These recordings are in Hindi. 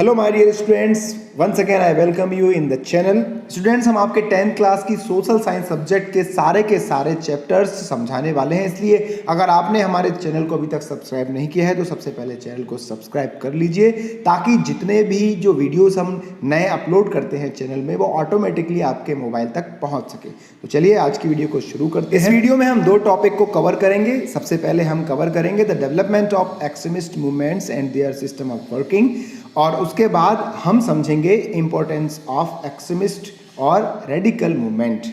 Hello my dear students, once again I welcome you in the channel. Students, हम आपके 10th क्लास की सोशल साइंस सब्जेक्ट के सारे चैप्टर्स समझाने वाले हैं। इसलिए अगर आपने हमारे चैनल को अभी तक सब्सक्राइब नहीं किया है तो सबसे पहले चैनल को सब्सक्राइब कर लीजिए, ताकि जितने भी जो वीडियोस हम नए अपलोड करते हैं चैनल में वो ऑटोमेटिकली आपके मोबाइल तक पहुंच सके। तो चलिए आज की वीडियो को शुरू करते हैं। इस वीडियो में हम दो टॉपिक को कवर करेंगे। सबसे पहले हम कवर करेंगे the development of extremist movements and there system of working, और उसके बाद हम समझेंगे इंपॉर्टेंस ऑफ एक्सट्रीमिस्ट और रेडिकल मूवमेंट।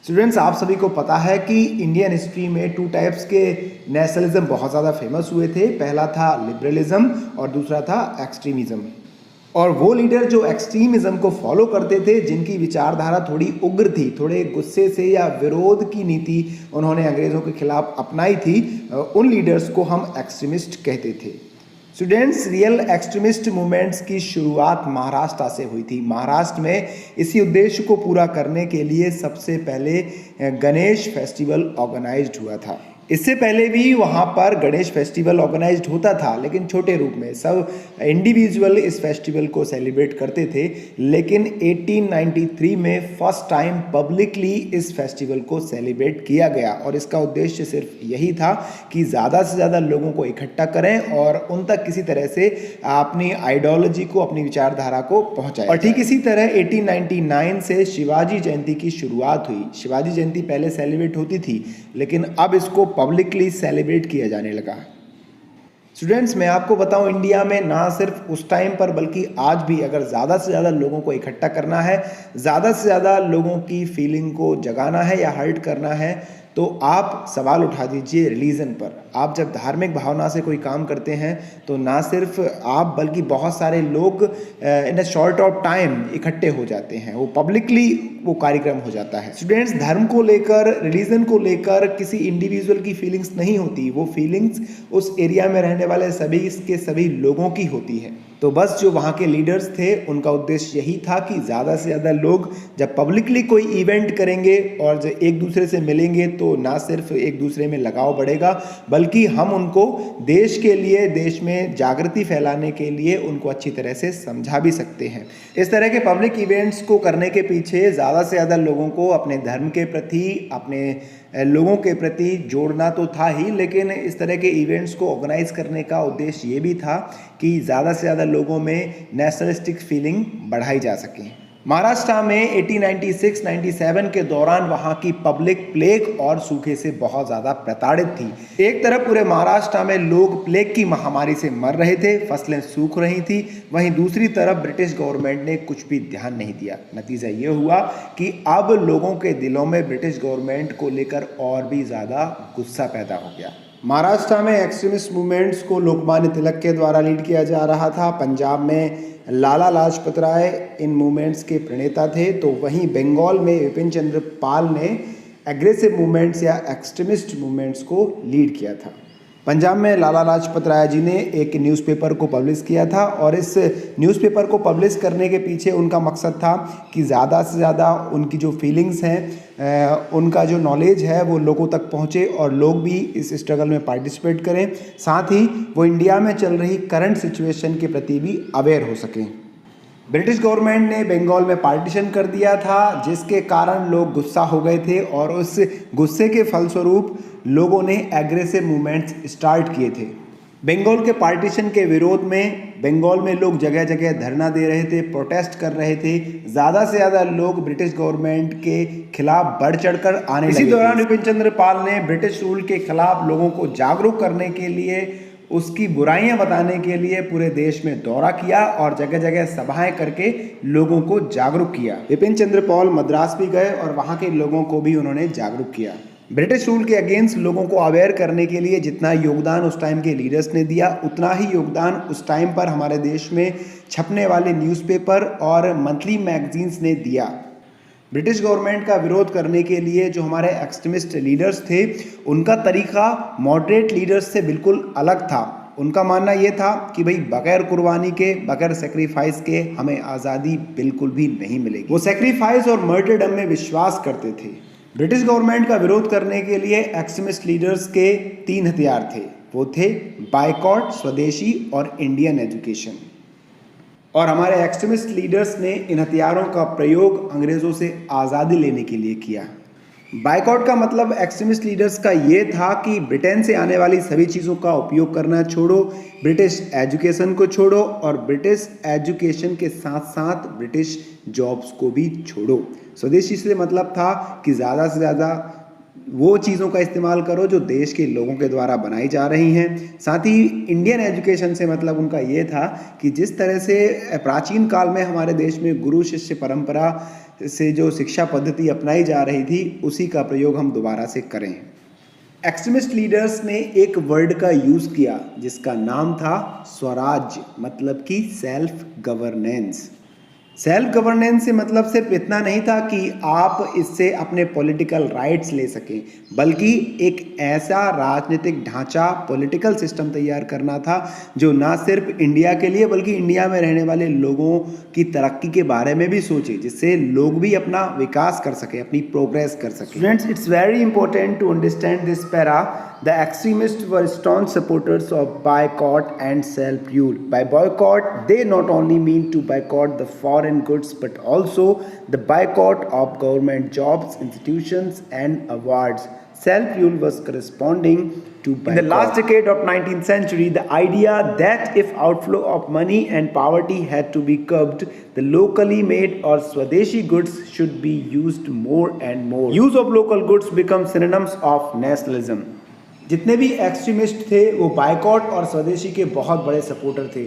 स्टूडेंट्स, आप सभी को पता है कि इंडियन हिस्ट्री में टू टाइप्स के नेशनलिज्म बहुत ज़्यादा फेमस हुए थे। पहला था लिबरलिज्म और दूसरा था एक्सट्रीमिज्म। और वो लीडर जो एक्सट्रीमिज्म को फॉलो करते थे, जिनकी विचारधारा थोड़ी उग्र थी, थोड़े गुस्से से या विरोध की नीति उन्होंने अंग्रेज़ों के खिलाफ अपनाई थी, उन लीडर्स को हम एक्सट्रीमिस्ट कहते थे। स्टूडेंट्स, रियल एक्सट्रीमिस्ट मूवमेंट्स की शुरुआत महाराष्ट्र से हुई थी। महाराष्ट्र में इसी उद्देश्य को पूरा करने के लिए सबसे पहले गणेश फेस्टिवल ऑर्गेनाइज्ड हुआ था। इससे पहले भी वहाँ पर गणेश फेस्टिवल ऑर्गेनाइज्ड होता था, लेकिन छोटे रूप में। सब इंडिविजुअल इस फेस्टिवल को सेलिब्रेट करते थे, लेकिन 1893 में फर्स्ट टाइम पब्लिकली इस फेस्टिवल को सेलिब्रेट किया गया। और इसका उद्देश्य सिर्फ यही था कि ज़्यादा से ज़्यादा लोगों को इकट्ठा करें और उन तक किसी तरह से अपनी आइडियोलॉजी को, अपनी विचारधारा को पहुँचाएं। और ठीक इसी तरह 1899 से शिवाजी जयंती की शुरुआत हुई। शिवाजी जयंती पहले सेलिब्रेट होती थी, लेकिन अब इसको पब्लिकली सेलिब्रेट किया जाने लगा। स्टूडेंट्स, मैं आपको बताऊं, इंडिया में ना सिर्फ उस टाइम पर बल्कि आज भी अगर ज़्यादा से ज़्यादा लोगों को इकट्ठा करना है, ज़्यादा से ज़्यादा लोगों की फीलिंग को जगाना है या हर्ट करना है, तो आप सवाल उठा दीजिए रिलीजन पर। आप जब धार्मिक भावना से कोई काम करते हैं तो ना सिर्फ आप बल्कि बहुत सारे लोग इन अ शॉर्ट ऑफ टाइम इकट्ठे हो जाते हैं, वो पब्लिकली वो कार्यक्रम हो जाता है। स्टूडेंट्स, धर्म को लेकर, रिलीजन को लेकर किसी इंडिविजुअल की फीलिंग्स नहीं होती, वो फीलिंग्स उस एरिया में रहने वाले सभी लोगों की होती है। तो बस जो वहाँ के लीडर्स थे, उनका उद्देश्य यही था कि ज़्यादा से ज़्यादा लोग जब पब्लिकली कोई इवेंट करेंगे और जब एक दूसरे से मिलेंगे तो ना सिर्फ एक दूसरे में लगाव बढ़ेगा, बल्कि हम उनको देश के लिए, देश में जागृति फैलाने के लिए उनको अच्छी तरह से समझा भी सकते हैं। इस तरह के पब्लिक इवेंट्स को करने के पीछे ज़्यादा से ज़्यादा लोगों को अपने धर्म के प्रति, अपने लोगों के प्रति जोड़ना तो था ही, लेकिन इस तरह के इवेंट्स को ऑर्गेनाइज करने का उद्देश्य ये भी था कि ज़्यादा से ज़्यादा लोगों में नेशनलिस्टिक फीलिंग बढ़ाई जा सके। महाराष्ट्र में 1896-97 के दौरान वहाँ की पब्लिक प्लेग और सूखे से बहुत ज़्यादा प्रताड़ित थी। एक तरफ पूरे महाराष्ट्र में लोग प्लेग की महामारी से मर रहे थे, फसलें सूख रही थी, वहीं दूसरी तरफ ब्रिटिश गवर्नमेंट ने कुछ भी ध्यान नहीं दिया। नतीजा ये हुआ कि अब लोगों के दिलों में ब्रिटिश गवर्नमेंट को लेकर और भी ज़्यादा गुस्सा पैदा हो गया। महाराष्ट्र में एक्सट्रीमिस्ट मूवमेंट्स को लोकमान्य तिलक के द्वारा लीड किया जा रहा था। पंजाब में लाला लाजपत राय इन मूवमेंट्स के प्रणेता थे, तो वहीं बंगाल में विपिन चंद्र पाल ने एग्रेसिव मूवमेंट्स या एक्सट्रीमिस्ट मूवमेंट्स को लीड किया था। पंजाब में लाला लाजपत राय जी ने एक न्यूज़पेपर को पब्लिश किया था, और इस न्यूज़पेपर को पब्लिश करने के पीछे उनका मकसद था कि ज़्यादा से ज़्यादा उनकी जो फीलिंग्स हैं, उनका जो नॉलेज है वो लोगों तक पहुँचे और लोग भी इस स्ट्रगल में पार्टिसिपेट करें। साथ ही वो इंडिया में चल रही करंट सिचुएशन के प्रति भी अवेयर हो सकें। ब्रिटिश गवर्नमेंट ने बंगाल में पार्टीशन कर दिया था, जिसके कारण लोग गुस्सा हो गए थे, और उस गुस्से के फलस्वरूप लोगों ने एग्रेसिव मूवमेंट्स स्टार्ट किए थे। बंगाल के पार्टीशन के विरोध में बंगाल में लोग जगह जगह धरना दे रहे थे, प्रोटेस्ट कर रहे थे। ज़्यादा से ज़्यादा लोग ब्रिटिश गवर्नमेंट के खिलाफ बढ़ चढ़कर आने लगे। इसी दौरान विपिन चंद्र पाल ने ब्रिटिश रूल के खिलाफ लोगों को जागरूक करने के लिए, उसकी बुराइयां बताने के लिए पूरे देश में दौरा किया और जगह जगह सभाएं करके लोगों को जागरूक किया। विपिन चंद्र पाल मद्रास भी गए और वहां के लोगों को भी उन्होंने जागरूक किया। ब्रिटिश रूल के अगेंस्ट लोगों को अवेयर करने के लिए जितना योगदान उस टाइम के लीडर्स ने दिया, उतना ही योगदान उस टाइम पर हमारे देश में छपने वाले न्यूज़पेपर और मंथली मैगजीन्स ने दिया। ब्रिटिश गवर्नमेंट का विरोध करने के लिए जो हमारे एक्सट्रीमिस्ट लीडर्स थे, उनका तरीका मॉडरेट लीडर्स से बिल्कुल अलग था। उनका मानना ये था कि भाई बगैर कुर्बानी के, बगैर सेक्रीफाइस के हमें आज़ादी बिल्कुल भी नहीं मिलेगी। वो सेक्रीफाइस और मर्टरडम में विश्वास करते थे। ब्रिटिश गवर्नमेंट का विरोध करने के लिए एक्सट्रीमिस्ट लीडर्स के 3 हथियार थे। वो थे बायकॉट, स्वदेशी और इंडियन एजुकेशन। और हमारे एक्सट्रीमिस्ट लीडर्स ने इन हथियारों का प्रयोग अंग्रेज़ों से आज़ादी लेने के लिए किया। बायकॉट का मतलब एक्सट्रीमिस्ट लीडर्स का ये था कि ब्रिटेन से आने वाली सभी चीज़ों का उपयोग करना छोड़ो, ब्रिटिश एजुकेशन को छोड़ो और ब्रिटिश एजुकेशन के साथ साथ ब्रिटिश जॉब्स को भी छोड़ो। स्वदेशी से मतलब था कि ज़्यादा से ज़्यादा वो चीज़ों का इस्तेमाल करो जो देश के लोगों के द्वारा बनाई जा रही हैं। साथ ही इंडियन एजुकेशन से मतलब उनका ये था कि जिस तरह से प्राचीन काल में हमारे देश में गुरु शिष्य परंपरा से जो शिक्षा पद्धति अपनाई जा रही थी, उसी का प्रयोग हम दोबारा से करें। एक्सट्रीमिस्ट लीडर्स ने एक वर्ड का यूज़ किया जिसका नाम था स्वराज, मतलब कि सेल्फ गवर्नेंस। सेल्फ गवर्नेंस से मतलब सिर्फ इतना नहीं था कि आप इससे अपने पॉलिटिकल राइट्स ले सकें, बल्कि एक ऐसा राजनीतिक ढांचा, पॉलिटिकल सिस्टम तैयार करना था जो ना सिर्फ इंडिया के लिए बल्कि इंडिया में रहने वाले लोगों की तरक्की के बारे में भी सोचे, जिससे लोग भी अपना विकास कर सके, अपनी प्रोग्रेस कर सके। Students, it's very important to understand this para. The extremists were staunch supporters of boycott and self-rule. By boycott, they not only mean to boycott the foreign goods, but also the boycott of government jobs, institutions, and awards. Self-rule was corresponding to boycott. In the last decade of 19th century, the idea that if outflow of money and poverty had to be curbed, the locally made or Swadeshi goods should be used more and more. Use of local goods becomes synonyms of nationalism. जितने भी एक्सट्रीमिस्ट थे वो बायकॉट और स्वदेशी के बहुत बड़े सपोर्टर थे।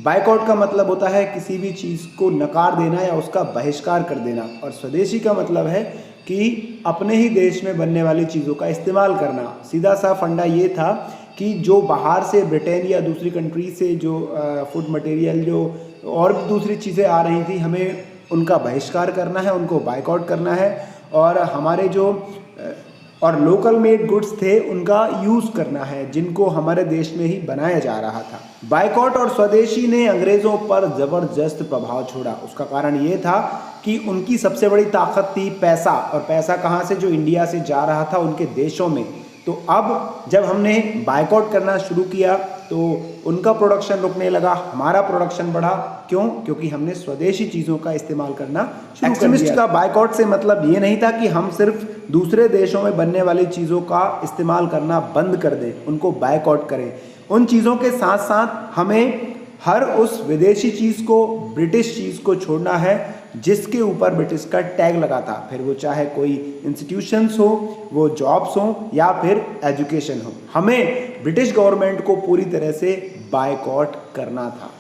बायकॉट का मतलब होता है किसी भी चीज़ को नकार देना या उसका बहिष्कार कर देना, और स्वदेशी का मतलब है कि अपने ही देश में बनने वाली चीज़ों का इस्तेमाल करना। सीधा सा फंडा ये था कि जो बाहर से ब्रिटेन या दूसरी कंट्री से जो फूड मटेरियल जो और भी दूसरी चीज़ें आ रही थी, हमें उनका बहिष्कार करना है, उनको बायकॉट करना है, और हमारे जो और लोकल मेड गुड्स थे उनका यूज़ करना है जिनको हमारे देश में ही बनाया जा रहा था। बायकॉट और स्वदेशी ने अंग्रेज़ों पर ज़बरदस्त प्रभाव छोड़ा। उसका कारण ये था कि उनकी सबसे बड़ी ताकत थी पैसा, और पैसा कहाँ से? जो इंडिया से जा रहा था उनके देशों में। तो अब जब हमने बायकॉट करना शुरू किया तो उनका प्रोडक्शन रुकने लगा, हमारा प्रोडक्शन बढ़ा। क्यों? क्योंकि हमने स्वदेशी चीज़ों का इस्तेमाल करना शुरू कर दिया। एक्सट्रीमिस्ट का बायकॉट से मतलब ये नहीं था कि हम सिर्फ दूसरे देशों में बनने वाली चीज़ों का इस्तेमाल करना बंद कर दें, उनको बायकॉट करें। उन चीज़ों के साथ साथ हमें हर उस विदेशी चीज़ को, ब्रिटिश चीज़ को छोड़ना है जिसके ऊपर ब्रिटिश का टैग लगा था, फिर वो चाहे कोई इंस्टीट्यूशंस हो, वो जॉब्स हो या फिर एजुकेशन हो। हमें ब्रिटिश गवर्नमेंट को पूरी तरह से बायकॉट करना था।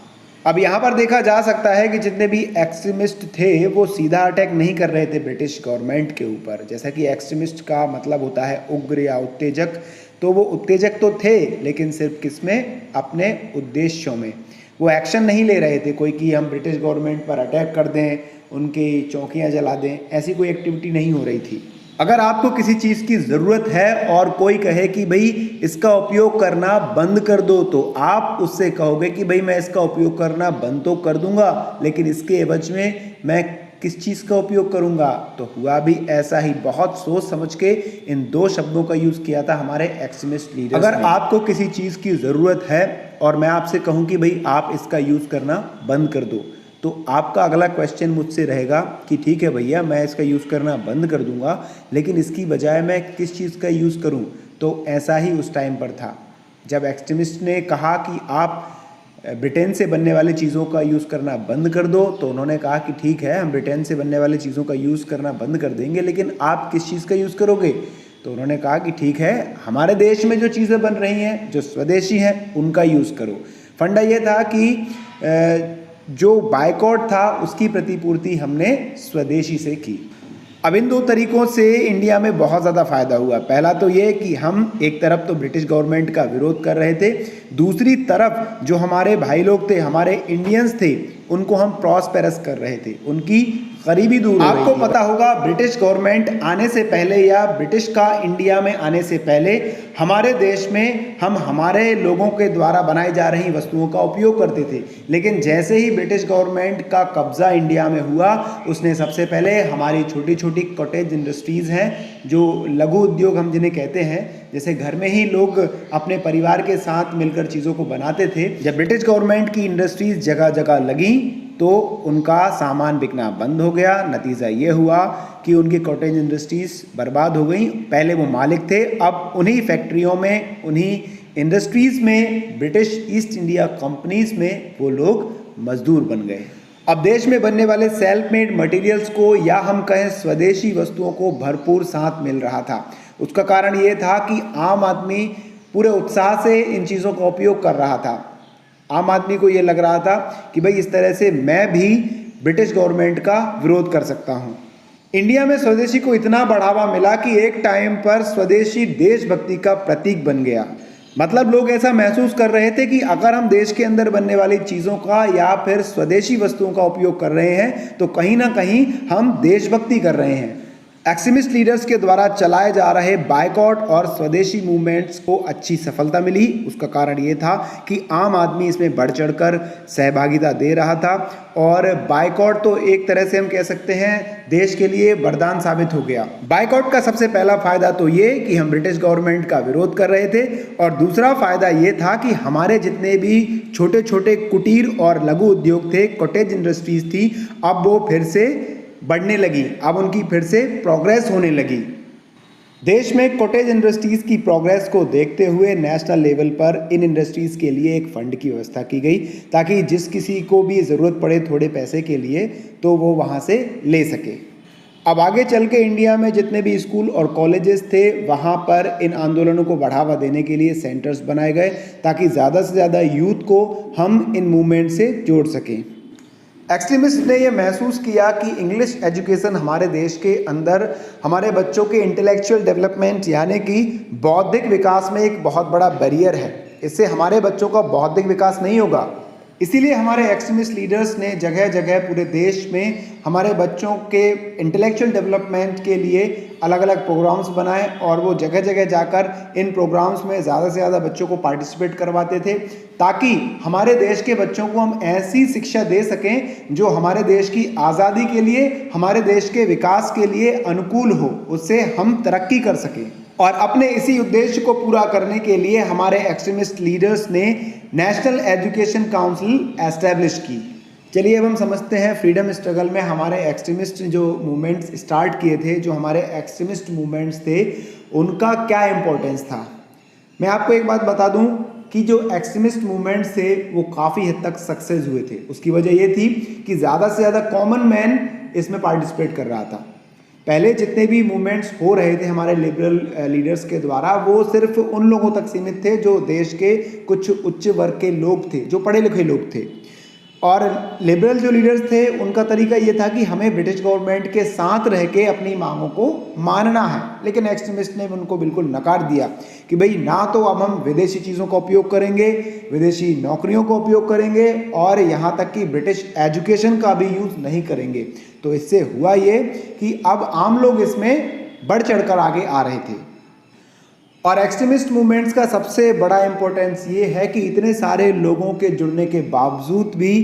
अब यहाँ पर देखा जा सकता है कि जितने भी एक्सट्रीमिस्ट थे वो सीधा अटैक नहीं कर रहे थे ब्रिटिश गवर्नमेंट के ऊपर। जैसा कि एक्सट्रीमिस्ट का मतलब होता है उग्र या उत्तेजक, तो वो उत्तेजक तो थे लेकिन सिर्फ किसमें? अपने उद्देश्यों में। वो एक्शन नहीं ले रहे थे कोई कि हम ब्रिटिश गवर्नमेंट पर अटैक कर दें, उनकी चौकियां जला दें, ऐसी कोई एक्टिविटी नहीं हो रही थी। अगर आपको किसी चीज़ की ज़रूरत है और कोई कहे कि भाई इसका उपयोग करना बंद कर दो, तो आप उससे कहोगे कि भाई मैं इसका उपयोग करना बंद तो कर दूंगा, लेकिन इसके एवज में मैं किस चीज़ का उपयोग करूंगा? तो हुआ भी ऐसा ही। बहुत सोच समझ के इन दो शब्दों का यूज़ किया था हमारे एक्सट्रीमिस्ट लीडर्स। अगर आपको किसी चीज़ की ज़रूरत है और मैं आपसे कहूँ कि भाई आप इसका यूज़ करना बंद कर दो, तो आपका अगला क्वेश्चन मुझसे रहेगा कि ठीक है भैया, मैं इसका यूज़ करना बंद कर दूंगा, लेकिन इसकी बजाय मैं किस चीज़ का यूज़ करूं? तो ऐसा ही उस टाइम पर था जब एक्सट्रीमिस्ट ने कहा कि आप ब्रिटेन से बनने वाली चीज़ों का यूज़ करना बंद कर दो, तो उन्होंने कहा कि ठीक है, हम ब्रिटेन से बनने वाली चीज़ों का यूज़ करना बंद कर देंगे, लेकिन आप किस चीज़ का यूज़ करोगे? तो उन्होंने कहा कि ठीक है, हमारे देश में जो चीज़ें बन रही हैं, जो स्वदेशी हैं, उनका यूज़ करो। फंडा ये था कि जो बायकॉट था उसकी प्रतिपूर्ति हमने स्वदेशी से की। अब इन दो तरीकों से इंडिया में बहुत ज़्यादा फ़ायदा हुआ। पहला तो ये कि हम एक तरफ तो ब्रिटिश गवर्नमेंट का विरोध कर रहे थे, दूसरी तरफ जो हमारे भाई लोग थे, हमारे इंडियंस थे, उनको हम प्रॉस्पेरस कर रहे थे, उनकी गरीबी दूर हो रही थी। आपको पता होगा ब्रिटिश गवर्नमेंट आने से पहले या ब्रिटिश का इंडिया में आने से पहले हमारे देश में हम हमारे लोगों के द्वारा बनाई जा रही वस्तुओं का उपयोग करते थे, लेकिन जैसे ही ब्रिटिश गवर्नमेंट का कब्जा इंडिया में हुआ, उसने सबसे पहले हमारी छोटी छोटी कॉटेज इंडस्ट्रीज़ हैं, जो लघु उद्योग हम जिन्हें कहते हैं, जैसे घर में ही लोग अपने परिवार के साथ मिलकर चीज़ों को बनाते थे। जब ब्रिटिश गवर्नमेंट की इंडस्ट्रीज़ जगह जगह लगी तो उनका सामान बिकना बंद हो गया। नतीजा ये हुआ कि उनकी कॉटेज इंडस्ट्रीज़ बर्बाद हो गई। पहले वो मालिक थे, अब उन्हीं फैक्ट्रियों में, उन्हीं इंडस्ट्रीज़ में, ब्रिटिश ईस्ट इंडिया कंपनीज़ में वो लोग मजदूर बन गए। अब देश में बनने वाले सेल्फ मेड मटेरियल्स को या हम कहें स्वदेशी वस्तुओं को भरपूर साथ मिल रहा था। उसका कारण ये था कि आम आदमी पूरे उत्साह से इन चीज़ों का उपयोग कर रहा था। आम आदमी को ये लग रहा था कि भाई इस तरह से मैं भी ब्रिटिश गवर्नमेंट का विरोध कर सकता हूँ। इंडिया में स्वदेशी को इतना बढ़ावा मिला कि एक टाइम पर स्वदेशी देशभक्ति का प्रतीक बन गया। मतलब लोग ऐसा महसूस कर रहे थे कि अगर हम देश के अंदर बनने वाली चीज़ों का या फिर स्वदेशी वस्तुओं का उपयोग कर रहे हैं तो कहीं ना कहीं हम देशभक्ति कर रहे हैं। एक्सट्रीमिस्ट लीडर्स के द्वारा चलाए जा रहे बायकॉट और स्वदेशी मूवमेंट्स को अच्छी सफलता मिली। उसका कारण ये था कि आम आदमी इसमें बढ़ चढ़कर सहभागिता दे रहा था और बायकॉट तो एक तरह से हम कह सकते हैं देश के लिए वरदान साबित हो गया। बायकॉट का सबसे पहला फायदा तो ये कि हम ब्रिटिश गवर्नमेंट का विरोध कर रहे थे और दूसरा फायदा ये था कि हमारे जितने भी छोटे छोटे कुटीर और लघु उद्योग थे, कॉटेज इंडस्ट्रीज थी, अब वो फिर से बढ़ने लगी, अब उनकी फिर से प्रोग्रेस होने लगी। देश में कॉटेज इंडस्ट्रीज़ की प्रोग्रेस को देखते हुए नेशनल लेवल पर इन इंडस्ट्रीज़ के लिए एक फ़ंड की व्यवस्था की गई ताकि जिस किसी को भी ज़रूरत पड़े थोड़े पैसे के लिए तो वो वहाँ से ले सके। अब आगे चल के इंडिया में जितने भी स्कूल और कॉलेजेस थे वहाँ पर इन आंदोलनों को बढ़ावा देने के लिए सेंटर्स बनाए गए ताकि ज़्यादा से ज़्यादा यूथ को हम इन मूवमेंट से जोड़ सकें। एक्सट्रीमिस्ट ने यह महसूस किया कि इंग्लिश एजुकेशन हमारे देश के अंदर हमारे बच्चों के इंटेलेक्चुअल डेवलपमेंट यानी कि बौद्धिक विकास में एक बहुत बड़ा बैरियर है। इससे हमारे बच्चों का बौद्धिक विकास नहीं होगा। इसीलिए हमारे एक्सट्रीमिस्ट लीडर्स ने जगह जगह पूरे देश में हमारे बच्चों के इंटेलेक्चुअल डेवलपमेंट के लिए अलग अलग प्रोग्राम्स बनाए और वो जगह जगह जाकर इन प्रोग्राम्स में ज़्यादा से ज़्यादा बच्चों को पार्टिसिपेट करवाते थे ताकि हमारे देश के बच्चों को हम ऐसी शिक्षा दे सकें जो हमारे देश की आज़ादी के लिए, हमारे देश के विकास के लिए अनुकूल हो, उससे हम तरक्की कर सकें। और अपने इसी उद्देश्य को पूरा करने के लिए हमारे एक्सट्रीमिस्ट लीडर्स ने नेशनल एजुकेशन काउंसिल एस्टैब्लिश की। चलिए अब हम समझते हैं फ्रीडम स्ट्रगल में हमारे एक्सट्रीमिस्ट जो मूवमेंट्स स्टार्ट किए थे, जो हमारे एक्सट्रीमिस्ट मूवमेंट्स थे, उनका क्या इम्पोर्टेंस था। मैं आपको एक बात बता दूं कि जो एक्सट्रीमिस्ट मूवमेंट्स थे वो काफ़ी हद तक सक्सेस हुए थे। उसकी वजह ये थी कि ज़्यादा से ज़्यादा कॉमन मैन इसमें पार्टिसिपेट कर रहा था। पहले जितने भी मूवमेंट्स हो रहे थे हमारे लिबरल लीडर्स के द्वारा वो सिर्फ उन लोगों तक सीमित थे जो देश के कुछ उच्च वर्ग के लोग थे, जो पढ़े लिखे लोग थे। और लिबरल जो लीडर्स थे उनका तरीका ये था कि हमें ब्रिटिश गवर्नमेंट के साथ रह के अपनी मांगों को मानना है। लेकिन एक्सट्रीमिस्ट ने उनको बिल्कुल नकार दिया कि भाई ना तो अब हम विदेशी चीज़ों का उपयोग करेंगे, विदेशी नौकरियों का उपयोग करेंगे और यहाँ तक कि ब्रिटिश एजुकेशन का भी यूज़ नहीं करेंगे। तो इससे हुआ ये कि अब आम लोग इसमें बढ़ चढ़कर आगे आ रहे थे। और एक्सट्रीमिस्ट मूवमेंट्स का सबसे बड़ा इम्पोर्टेंस ये है कि इतने सारे लोगों के जुड़ने के बावजूद भी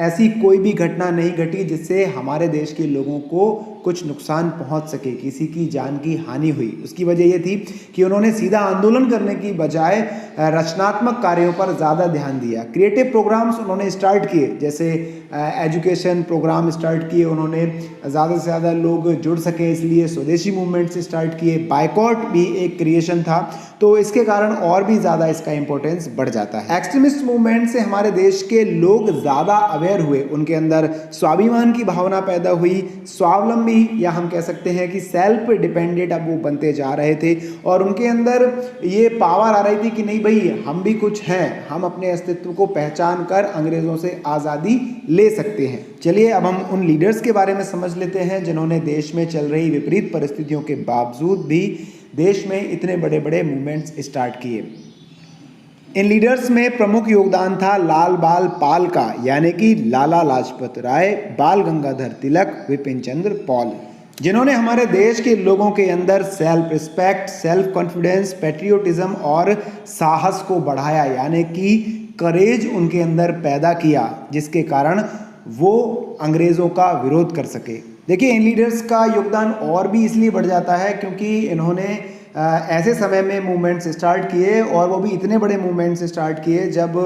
ऐसी कोई भी घटना नहीं घटी जिससे हमारे देश के लोगों को कुछ नुकसान पहुंच सके, किसी की जान की हानि हुई। उसकी वजह ये थी कि उन्होंने सीधा आंदोलन करने की बजाय रचनात्मक कार्यों पर ज़्यादा ध्यान दिया। क्रिएटिव प्रोग्राम्स उन्होंने स्टार्ट किए, जैसे एजुकेशन प्रोग्राम स्टार्ट किए उन्होंने, ज़्यादा से ज़्यादा लोग जुड़ सके इसलिए स्वदेशी मूवमेंट से स्टार्ट किए। बायकॉट भी एक क्रिएशन था, तो इसके कारण और भी ज़्यादा इसका इंपॉर्टेंस बढ़ जाता है। एक्सट्रीमिस्ट मूवमेंट से हमारे देश के लोग ज़्यादा अवेयर हुए, उनके अंदर स्वाभिमान की भावना पैदा हुई, स्वावलंबी या हम कह सकते हैं कि सेल्फ डिपेंडेंट अब वो बनते जा रहे थे और उनके अंदर ये पावर आ रही थी कि नहीं भाई हम भी कुछ हैं, हम अपने अस्तित्व को पहचान कर अंग्रेज़ों से आज़ादी ले सकते हैं। चलिए अब हम उन लीडर्स के बारे में समझ लेते हैं जिन्होंने देश में चल रही विपरीत परिस्थितियों के बावजूद भी देश में इतने बड़े बड़े मूवमेंट्स स्टार्ट किए। इन लीडर्स में प्रमुख योगदान था लाल बाल पाल का, यानी कि लाला लाजपत राय, बाल गंगाधर तिलक, विपिन चंद्र पॉल, जिन्होंने हमारे देश के लोगों के अंदर self respect, self confidence, patriotism और साहस को बढ़ाया, यानी कि करेज उनके अंदर पैदा किया, जिसके कारण वो अंग्रेज़ों का विरोध कर सके। देखिए इन लीडर्स का योगदान और भी इसलिए बढ़ जाता है क्योंकि इन्होंने ऐसे समय में मूवमेंट्स स्टार्ट किए और वो भी इतने बड़े मूवमेंट्स स्टार्ट किए जब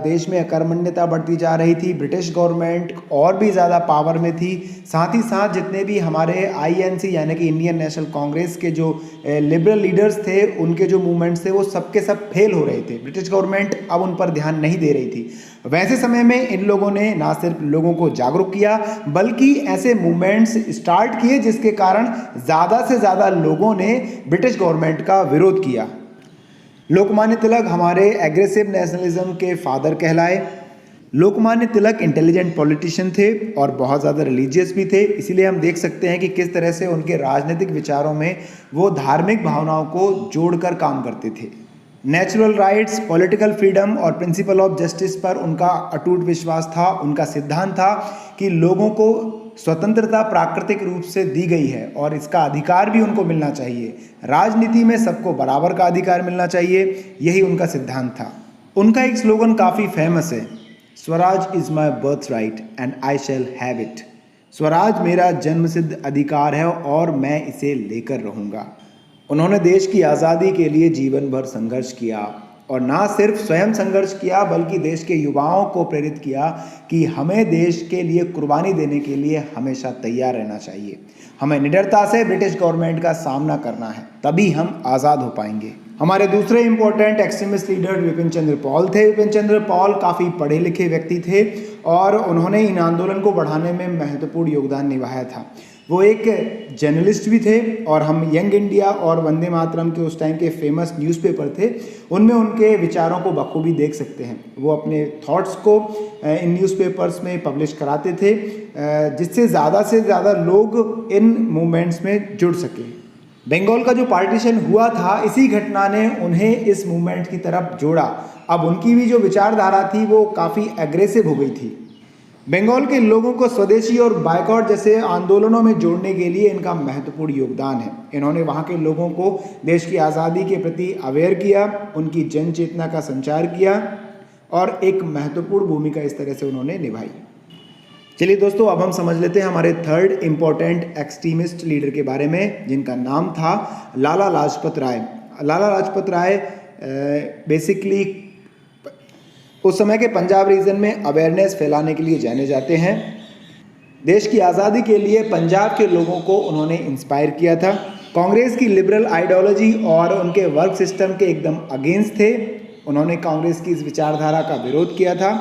देश में अकर्मण्यता बढ़ती जा रही थी, ब्रिटिश गवर्नमेंट और भी ज़्यादा पावर में थी। साथ ही साथ जितने भी हमारे INC यानी कि इंडियन नेशनल कांग्रेस के जो लिबरल लीडर्स थे, उनके जो मूवमेंट्स थे वो सबके सब फेल हो रहे थे। ब्रिटिश गवर्नमेंट अब उन पर ध्यान नहीं दे रही थी। वैसे समय में इन लोगों ने ना सिर्फ लोगों को जागरूक किया बल्कि ऐसे मूवमेंट्स स्टार्ट किए जिसके कारण ज़्यादा से ज़्यादा लोगों ने ब्रिटिश गवर्नमेंट का विरोध किया। लोकमान्य तिलक हमारे एग्रेसिव नेशनलिज्म के फादर कहलाए। लोकमान्य तिलक इंटेलिजेंट पॉलिटिशियन थे और बहुत ज़्यादा रिलीजियस भी थे, इसीलिए हम देख सकते हैं कि किस तरह से उनके राजनीतिक विचारों में वो धार्मिक भावनाओं को जोड़कर काम करते थे। नेचुरल राइट्स, पॉलिटिकल फ्रीडम और प्रिंसिपल ऑफ जस्टिस पर उनका अटूट विश्वास था। उनका सिद्धांत था कि लोगों को स्वतंत्रता प्राकृतिक रूप से दी गई है और इसका अधिकार भी उनको मिलना चाहिए। राजनीति में सबको बराबर का अधिकार मिलना चाहिए, यही उनका सिद्धांत था। उनका एक स्लोगन काफ़ी फेमस है, Swaraj is my birth right and I shall have it. Swaraj मेरा जन्मसिद्ध अधिकार है और मैं इसे लेकर रहूँगा। उन्होंने देश की आज़ादी के लिए जीवन भर संघर्ष किया और ना सिर्फ स्वयं संघर्ष किया बल्कि देश के युवाओं को प्रेरित किया कि हमें देश के लिए कुर्बानी देने के लिए हमेशा तैयार रहना चाहिए। हमें निडरता से ब्रिटिश गवर्नमेंट का सामना करना है, तभी हम आज़ाद हो पाएंगे। हमारे दूसरे इंपॉर्टेंट एक्सट्रीमिस्ट लीडर विपिन चंद्र पॉल थे। विपिन चंद्र पॉल काफ़ी पढ़े लिखे व्यक्ति थे और उन्होंने इन आंदोलन को बढ़ाने में महत्वपूर्ण योगदान निभाया था। वो एक जर्नलिस्ट भी थे और हम यंग इंडिया और वंदे मातरम के उस टाइम के फेमस न्यूज़पेपर थे, उनमें उनके विचारों को बखूबी देख सकते हैं। वो अपने थॉट्स को इन न्यूज़पेपर्स में पब्लिश कराते थे जिससे ज़्यादा से ज़्यादा लोग इन मूवमेंट्स में जुड़ सके। बंगाल का जो पार्टीशन हुआ था, इसी घटना ने उन्हें इस मूवमेंट की तरफ जोड़ा। अब उनकी भी जो विचारधारा थी वो काफ़ी एग्रेसिव हो गई थी। बंगाल के लोगों को स्वदेशी और बायकॉट जैसे आंदोलनों में जोड़ने के लिए इनका महत्वपूर्ण योगदान है। इन्होंने वहाँ के लोगों को देश की आज़ादी के प्रति अवेयर किया, उनकी जन चेतना का संचार किया और एक महत्वपूर्ण भूमिका इस तरह से उन्होंने निभाई। चलिए दोस्तों, अब हम समझ लेते हैं हमारे थर्ड इम्पॉर्टेंट एक्सट्रीमिस्ट लीडर के बारे में, जिनका नाम था लाला लाजपत राय। लाला लाजपत राय बेसिकली उस समय के पंजाब रीजन में अवेयरनेस फैलाने के लिए जाने जाते हैं। देश की आज़ादी के लिए पंजाब के लोगों को उन्होंने इंस्पायर किया था। कांग्रेस की लिबरल आइडियोलॉजी और उनके वर्क सिस्टम के एकदम अगेंस्ट थे। उन्होंने कांग्रेस की इस विचारधारा का विरोध किया था।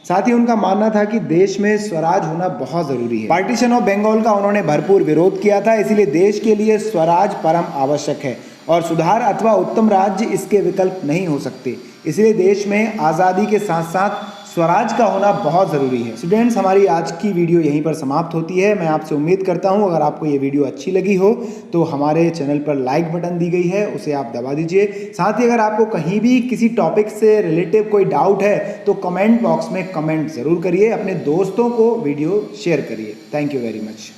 साथ ही उनका मानना था कि देश में स्वराज होना बहुत ज़रूरी है। पार्टीशन ऑफ बंगाल का उन्होंने भरपूर विरोध किया था, इसीलिए देश के लिए स्वराज परम आवश्यक है और सुधार अथवा उत्तम राज्य इसके विकल्प नहीं हो सकते। इसलिए देश में आज़ादी के साथ साथ स्वराज का होना बहुत ज़रूरी है। स्टूडेंट्स, हमारी आज की वीडियो यहीं पर समाप्त होती है। मैं आपसे उम्मीद करता हूं अगर आपको ये वीडियो अच्छी लगी हो तो हमारे चैनल पर लाइक बटन दी गई है, उसे आप दबा दीजिए। साथ ही अगर आपको कहीं भी किसी टॉपिक से रिलेटिव कोई डाउट है तो कमेंट बॉक्स में कमेंट ज़रूर करिए। अपने दोस्तों को वीडियो शेयर करिए। Thank you very much.